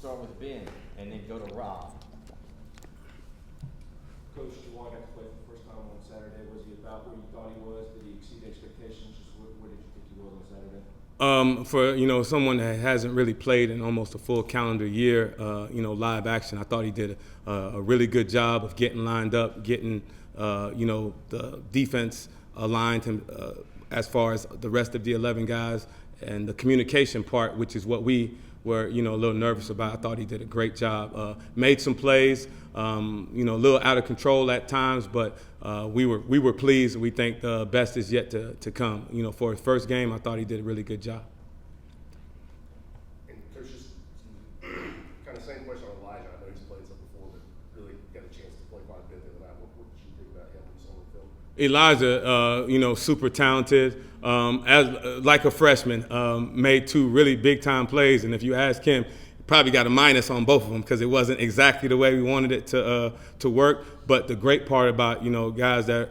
start with Ben and then go to Rob. Coach Juwan got to play for the first time on Saturday. Was he about where you thought he was? Did he exceed expectations? Just where did you think he was on Saturday? For someone that hasn't really played in almost a full calendar year, live action, I thought he did a really good job of getting lined up, getting the defense aligned him as far as the rest of the 11 guys, and the communication part, which is what we were a little nervous about. I thought he did a great job. Made some plays, a little out of control at times, but we were pleased. We think the best is yet to come. For his first game, I thought he did a really good job. And Coach, just kind of same question on Elijah. I know he's played some before, but really got a chance to play quite a bit the other night. What did you think about him when you saw him on film? Elijah, super talented. As like a freshman, made 2 really big time plays, and if you ask him, probably got a minus on both of them because it wasn't exactly the way we wanted it to work. But the great part about guys that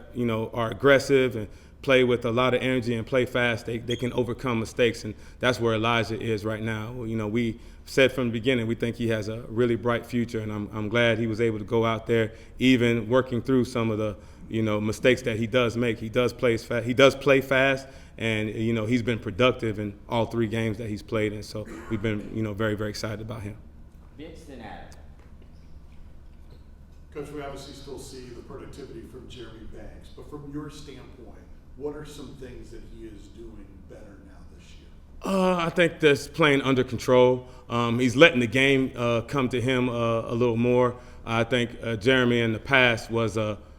are aggressive and play with a lot of energy and play fast, they can overcome mistakes, and that's where Elijah is right now. We said from the beginning we think he has a really bright future, and I'm glad he was able to go out there, even working through some of the mistakes that he does make. He does play fast, and he's been productive in all 3 games that he's played in. So we've been very, very excited about him. Vincent Adams. Coach, we obviously still see the productivity from Jeremy Banks, but from your standpoint, what are some things that he is doing better now this year? I think that's playing under control. He's letting the game come to him a little more. I think Jeremy in the past was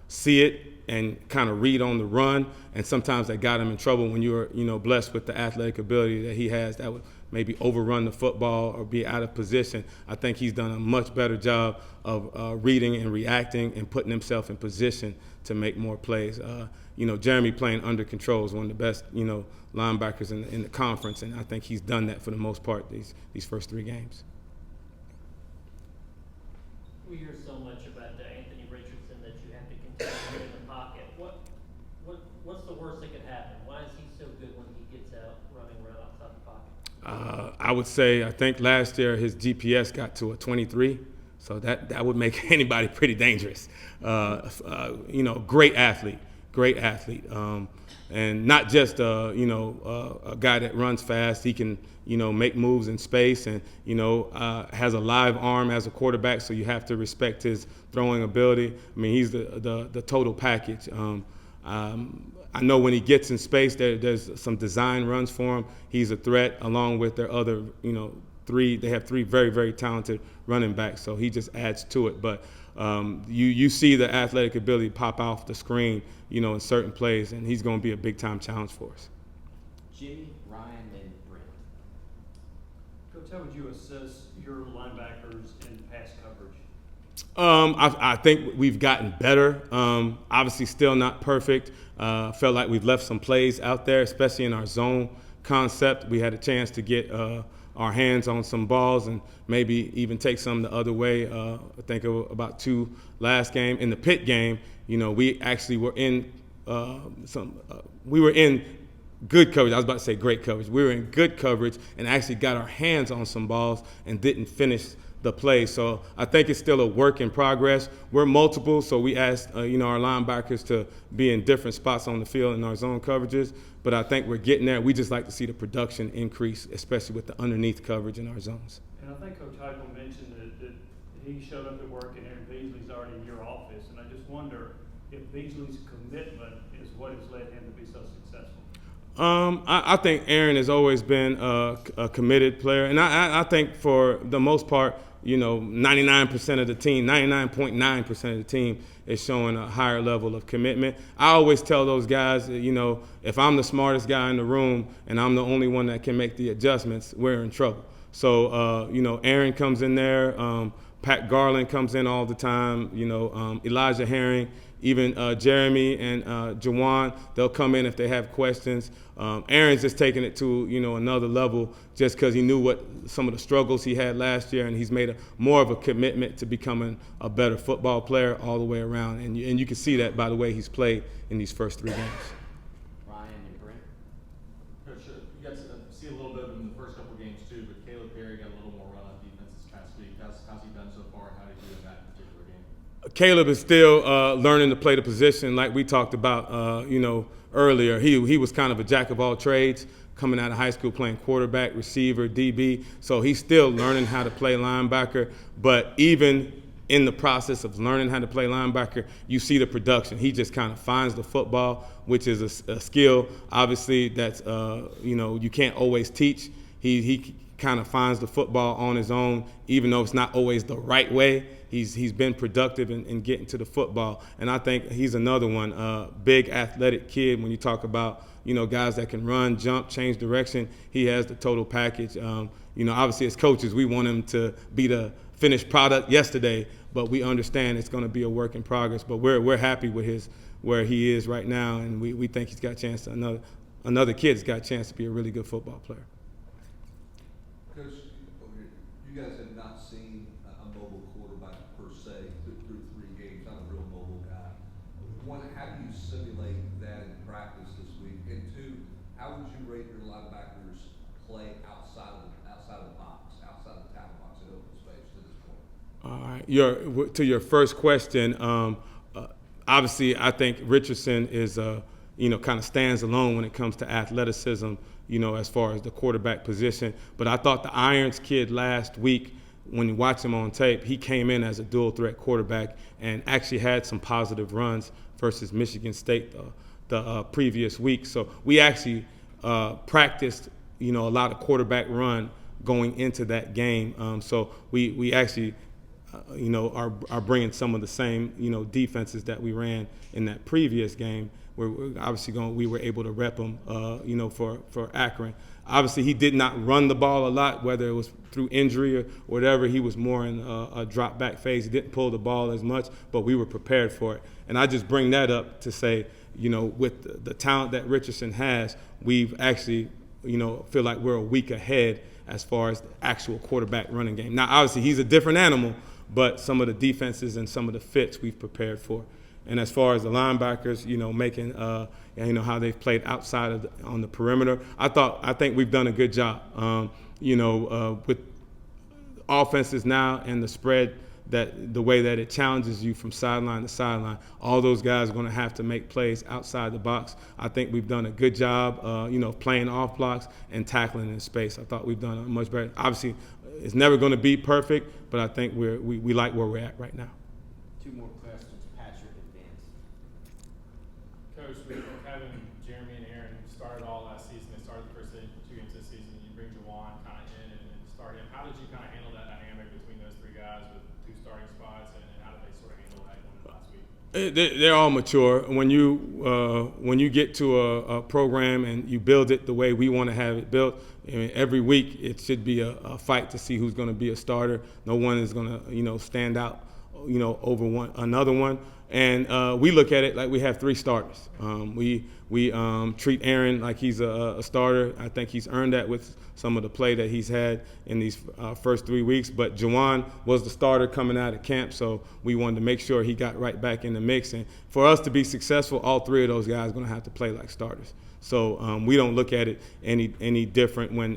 see it and kind of read on the run, and sometimes that got him in trouble when you were blessed with the athletic ability that he has that would maybe overrun the football or be out of position. I think he's done a much better job of reading and reacting and putting himself in position to make more plays. Jeremy playing under control is one of the best linebackers in the conference, and I think he's done that for the most part these first 3 games. We hear so much about Anthony Richardson that you have to continue in the pocket. What's the worst that could happen? Why is he so good when he gets out running around outside the pocket? I would say I think last year his GPS got to a 23, so that would make anybody pretty dangerous. Great athlete, and not just a guy that runs fast. He can make moves in space, and has a live arm as a quarterback. So you have to respect his throwing ability. I mean, he's the total package. I know when he gets in space, there's some design runs for him. He's a threat along with their other 3. They have 3 very, very talented running backs, so he just adds to it. But you see the athletic ability pop off the screen, in certain plays, and he's going to be a big-time challenge for us. Jimmy, Ryan, and Brent. Coach, how would you assess your linebackers in pass coverage? I think we've gotten better. Obviously, still not perfect. Felt like we've left some plays out there, especially in our zone concept. We had a chance to get our hands on some balls and maybe even take some the other way. I think about 2 last game. In the Pitt game, we actually were in we were in good coverage. I was about to say great coverage. We were in good coverage and actually got our hands on some balls and didn't finish the play. So I think it's still a work in progress. We're multiple, so we asked our linebackers to be in different spots on the field in our zone coverages. But I think we're getting there. We just like to see the production increase, especially with the underneath coverage in our zones. And I think Coach Heupel mentioned that he showed up at work and Aaron Beasley's already in your office, and I just wonder if Beasley's commitment is what has led him to be so successful. I think Aaron has always been a committed player, and I think for the most part, 99% of the team, 99.9% of the team is showing a higher level of commitment. I always tell those guys that, if I'm the smartest guy in the room and I'm the only one that can make the adjustments, we're in trouble. So, Aaron comes in there, Pat Garland comes in all the time, Elijah Herring, even Jeremy and Juwan, they'll come in if they have questions. Aaron's just taking it to another level just because he knew what some of the struggles he had last year, and he's made more of a commitment to becoming a better football player all the way around. And you can see that by the way he's played in these first 3 games. Ryan and Brent. Coach, you guys see a little bit of him in the first couple games too, but Caleb Perry got a little more run on defense this past week. How's he done so far? How did he do in that particular game? Caleb is still learning to play the position, like we talked about, earlier. He was kind of a jack of all trades coming out of high school, playing quarterback, receiver, DB. So he's still learning how to play linebacker. But even in the process of learning how to play linebacker, you see the production. He just kind of finds the football, which is a skill, obviously, that's, you can't always teach. He kind of finds the football on his own, even though it's not always the right way. He's been productive in getting to the football. And I think he's another one, big athletic kid. When you talk about, guys that can run, jump, change direction, he has the total package. Obviously as coaches, we want him to be the finished product yesterday, but we understand it's going to be a work in progress. But we're happy with where he is right now, and we think he's got a chance to, another kid's got a chance to be a really good football player. Coach, you guys have not seen a mobile quarterback per se through 3 games, not a real mobile guy. One, how do you simulate that in practice this week? And 2, how would you rate your linebackers' play outside of the box, outside of the tackle box in open space to this point? All right. To your first question, obviously I think Richardson is, kind of stands alone when it comes to athleticism, as far as the quarterback position. But I thought the Irons kid last week, when you watch him on tape, he came in as a dual threat quarterback and actually had some positive runs versus Michigan State the previous week. So we actually practiced, a lot of quarterback run going into that game. So we actually, are bringing some of the same, defenses that we ran in that previous game. We're obviously we were able to rep him, for Akron. Obviously, he did not run the ball a lot, whether it was through injury or whatever. He was more in a drop back phase. He didn't pull the ball as much, but we were prepared for it. And I just bring that up to say, with the talent that Richardson has, we've actually, feel like we're a week ahead as far as the actual quarterback running game. Now, obviously, he's a different animal, but some of the defenses and some of the fits we've prepared for. And as far as the linebackers, making, how they've played outside on the perimeter, I think we've done a good job. With offenses now and the spread, that the way that it challenges you from sideline to sideline, all those guys are going to have to make plays outside the box. I think we've done a good job, playing off blocks and tackling in space. I thought we've done a much better. Obviously, it's never going to be perfect, but I think we like where we're at right now. 2 more questions. Patrick and Vince. Coach, with having Jeremy and Aaron started all last season, they started the first 2 games this season, you bring Juwan kind of in and start him. How did you kind of handle that dynamic between those 3 guys with 2 starting spots, and how did they sort of handle that going into last week? They're all mature. When you get to a program and you build it the way we want to have it built, every week it should be a fight to see who's going to be a starter. No one is going to stand out over another one. And we look at it like we have 3 starters. We treat Aaron like he's a starter. I think he's earned that with some of the play that he's had in these first 3 weeks. But Juwan was the starter coming out of camp, so we wanted to make sure he got right back in the mix. And for us to be successful, all 3 of those guys are going to have to play like starters. So we don't look at it any different when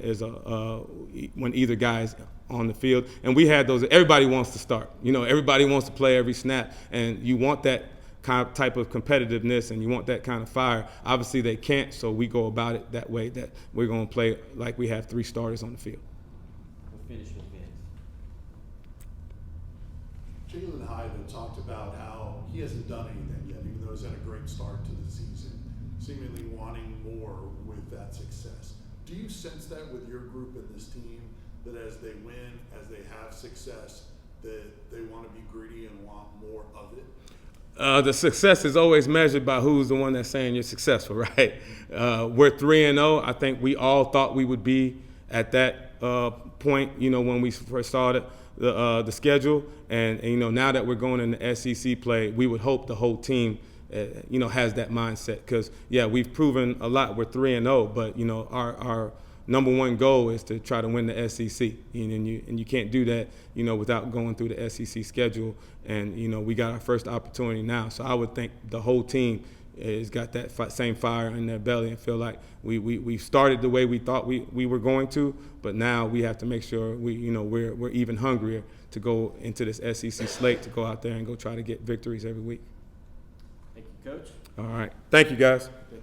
either guy is on the field. And we had those. Everybody wants to start. Everybody wants to play every snap, and you want that type of competitiveness, and you want that kind of fire. Obviously, they can't, so we go about it that way, that we're going to play like we have 3 starters on the field. We'll finish with Vince. Jalen Hyde talked about how he hasn't done anything yet, even though he's had a great start to the season, seemingly wanting more with that success. Do you sense that with your group and this team, that as they win, as they have success, that they want to be greedy and want more of it? The success is always measured by who's the one that's saying you're successful, right? We're 3-0. I think we all thought we would be at that point, when we first started the schedule. And now that we're going into SEC play, we would hope the whole team, has that mindset. Because, we've proven a lot. We're 3-0, but, our number 1 goal is to try to win the SEC, and you can't do that, without going through the SEC schedule. And we got our first opportunity now, so I would think the whole team, has got that same fire in their belly and feel like we started the way we thought we were going to, but now we have to make sure we're even hungrier to go into this SEC slate, to go out there and go try to get victories every week. Thank you, Coach. All right. Thank you, guys. Thank you.